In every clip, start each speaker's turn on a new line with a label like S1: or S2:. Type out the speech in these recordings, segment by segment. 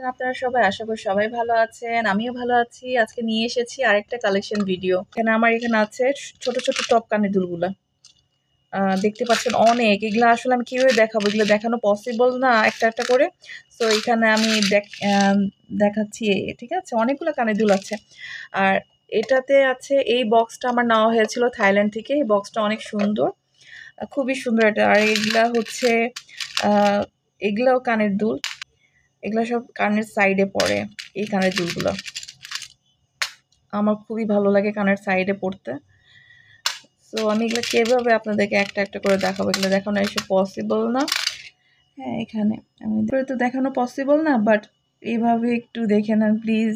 S1: আপনারা সবাই আশা করি সবাই ভালো আছেন। আমিও ভালো আছি। আজকে নিয়ে এসেছি আরেকটা কালেকশন ভিডিও। এখানে আছে ছোট, ছোট টপ কানের দুলগুলা। দেখতে পাচ্ছেন অনেক। এগুলা আসলে আমি কিভাবে দেখাবো? এগুলো দেখানো পসিবল না একটা, একটা করে। সো এখানে আমি দেখাচ্ছি। ঠিক আছে? অনেকগুলো কানের দুল আছে। আর এটাতে আছে এই বক্সটা আমার নেওয়া হয়েছিল থাইল্যান্ড থেকে। এই বক্সটা অনেক সুন্দর। খুবই সুন্দর এটা। আর এগুলা হচ্ছে আ এগুলাও কানের দুল। এগুলা সব কানের সাইডে পড়ে, এই কানের দুলগুলো। আমার খুবই ভালো লাগে কানের সাইডে পড়তে। সো আমি এগুলো কিভাবে আপনাদেরকে একটা, একটা করে দেখাবো? এগুলো দেখানো এসব পসিবল না। হ্যাঁ, এখানে আমি তো দেখানো পসিবল না, বাট এইভাবে একটু দেখে নেন প্লিজ।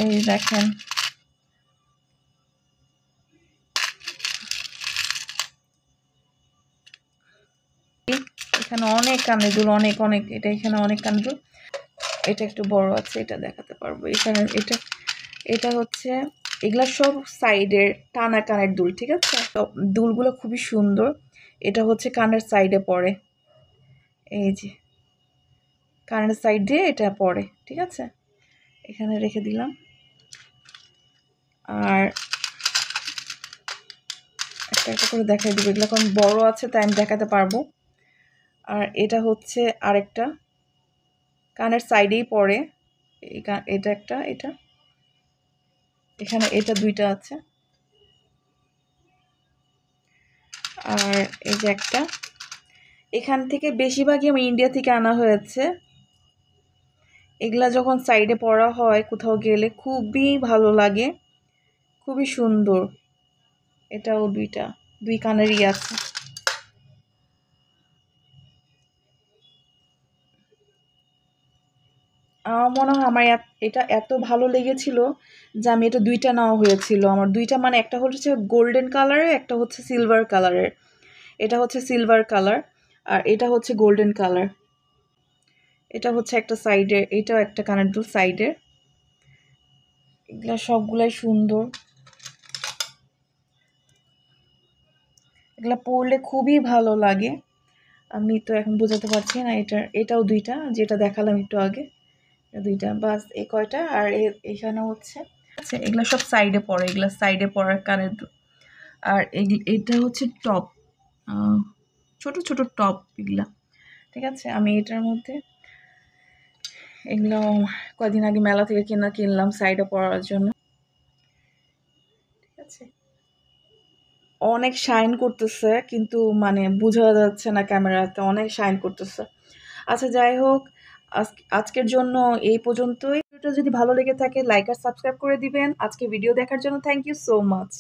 S1: এই দেখেন। এখানে অনেক কানের দুল, অনেক, অনেক। এখানে অনেক কানের দুল। এটা একটু বড় আছে, এটা দেখাতে পারবো। এখানে এটা হচ্ছে এগুলা সব সাইডের টানা কানের দুল, ঠিক আছে? তো দুলগুলো খুবই সুন্দর। এটা হচ্ছে কানের সাইডে পড়ে। এই যে কানের সাইড দিয়ে এটা পড়ে, ঠিক আছে? এখানে রেখে দিলাম। আর একটা একটা করে দেখাই দেবো। এগুলো এখন বড় আছে তাই আমি দেখাতে পারবো। আর এটা হচ্ছে আরেকটা কানের সাইডেই পড়ে। এটা একটা, এটা এখানে এটা দুইটা আছে। আর এই যে একটা, এখান থেকে বেশিরভাগই আমার ইন্ডিয়া থেকে আনা হয়েছে। এগুলা যখন সাইডে পরা হয় কোথাও গেলে খুবই ভালো লাগে, খুবই সুন্দর। এটাও দুই কানেরই আছে। আমার মনে হয় আমার এটা এত ভালো লেগেছিল যে আমি এটা দুইটা নেওয়া হয়েছিল আমার। দুইটা মানে একটা হচ্ছে গোল্ডেন কালারের, একটা হচ্ছে সিলভার কালারের। এটা হচ্ছে সিলভার কালার আর এটা হচ্ছে গোল্ডেন কালার। এটা হচ্ছে একটা সাইডের, এটাও একটা কানের দুল সাইডের। এগুলা সবগুলাই সুন্দর। এগুলা পরলে খুবই ভালো লাগে। আমি তো এখন বোঝাতে পারছি না। এটাও দুইটা, যেটা দেখালাম একটু আগে। দুইটা বাস, এই কয়টা। আর এখানে হচ্ছে আচ্ছা, এগুলা সব সাইডে পড়ে, এগুলা সাইডে পড়ার কানের দুল। আর এটা হচ্ছে টপ, ছোট ছোট টপ এগুলা, ঠিক আছে? আমি এটার মধ্যে এগুলো কয়দিন আগে মেলা থেকে কিনলাম সাইডে পরার জন্য, ঠিক আছে? অনেক শাইন করতেছে কিন্তু মানে বোঝা যাচ্ছে না ক্যামেরাতে, অনেক শাইন করতেছে। আচ্ছা যাই হোক, আজকের জন্য এই পর্যন্তই। ভিডিওটা যদি ভালো লেগে থাকে লাইক আর সাবস্ক্রাইব করে দিবেন। আজকে ভিডিও দেখার জন্য থ্যাংক ইউ সো মাচ।